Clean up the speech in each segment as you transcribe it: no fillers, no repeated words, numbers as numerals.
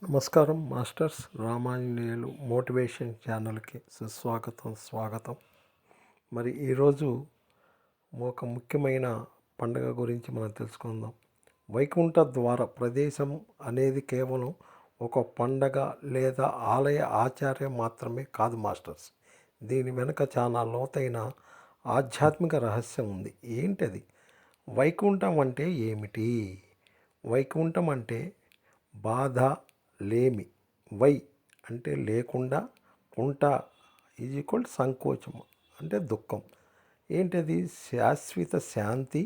నమస్కారం masters. Ramanjaneyulu motivation ఛానల్కి స్వాగతం. మరి ఈరోజు ఒక ముఖ్యమైన పండుగ గురించి మనం తెలుసుకుందాం. వైకుంఠ ద్వార ప్రదేశం అనేది కేవలం ఒక పండగ లేదా ఆలయ ఆచార్యం మాత్రమే కాదు మాస్టర్స్. దీని వెనుక చాలా లోతైన ఆధ్యాత్మిక రహస్యం ఉంది. ఏంటది? వైకుంఠం అంటే ఏమిటి? వైకుంఠం అంటే బాధ లేమి. వై అంటే లేకుండా, కుంట సంకోచము అంటే దుఃఖం. ఏంటది? శాశ్వత శాంతి,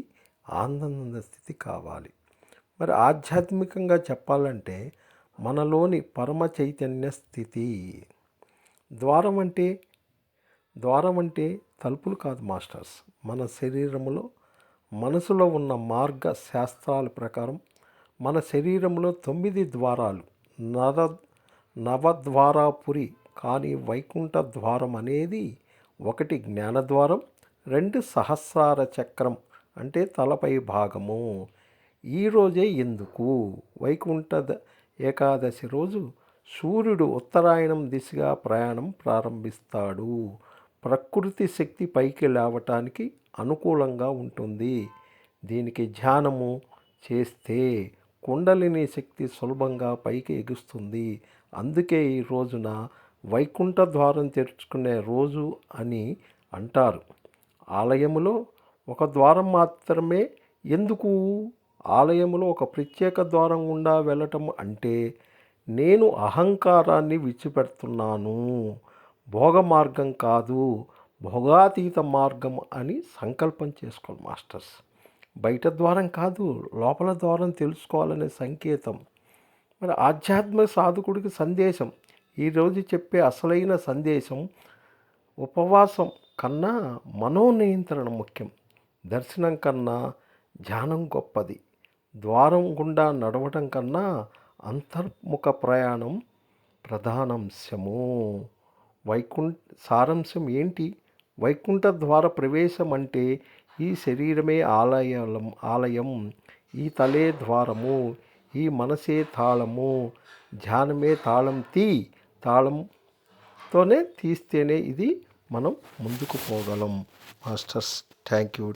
ఆనంద స్థితి కావాలి. మరి ఆధ్యాత్మికంగా చెప్పాలంటే మనలోని పరమ చైతన్య స్థితి. ద్వారం అంటే తలుపులు కాదు మాస్టర్స్. మన శరీరంలో మనసులో ఉన్న మార్గ శాస్త్రాల ప్రకారం మన శరీరంలో 9 ద్వారాలు, నవద్వారాపురి. కానీ వైకుంఠ ద్వారం అనేది 1 జ్ఞానద్వారం, 2 సహస్రార చక్రం అంటే తలపై భాగము. ఈరోజే ఎందుకు? వైకుంఠ ఏకాదశి రోజు సూర్యుడు ఉత్తరాయణం దిశగా ప్రయాణం ప్రారంభిస్తాడు. ప్రకృతి శక్తి పైకి లేవటానికి అనుకూలంగా ఉంటుంది. దీనికి ధ్యానము చేస్తే కుండలిని శక్తి సులభంగా పైకి ఎగుస్తుంది. అందుకే ఈ రోజున వైకుంఠ ద్వారం తెరుచుకునే రోజు అని అంటారు. ఆలయములో ఒక ద్వారం మాత్రమే ఎందుకు? ఆలయములో ఒక ప్రత్యేక ద్వారం గుండా వెళ్ళటం అంటే నేను అహంకారాన్ని విడిచిపెడుతున్నాను, భోగ మార్గం కాదు, భోగాతీత మార్గం అని సంకల్పం చేసుకోవాలి మాస్టర్స్. బయట ద్వారం కాదు, లోపల ద్వారం తెలుసుకోవాలనే సంకేతం. మరి ఆధ్యాత్మిక సాధకుడికి సందేశం, ఈరోజు చెప్పే అసలైన సందేశం, ఉపవాసం కన్నా మనోనియంత్రణ ముఖ్యం. దర్శనం కన్నా ధ్యానం గొప్పది. ద్వారం గుండా నడవటం కన్నా అంతర్ముఖ ప్రయాణం ప్రధానాంశము. సారాంశం ఏంటి? వైకుంఠ ద్వార ప్రవేశం అంటే ఈ శరీరమే ఆలయం, ఈ తలే ద్వారము, ఈ మనసే తాళము, ధ్యానమే తాళం. తాళంతోనే తీస్తేనే ఇది మనం ముందుకు పోగలం మాస్టర్స్. Thank you.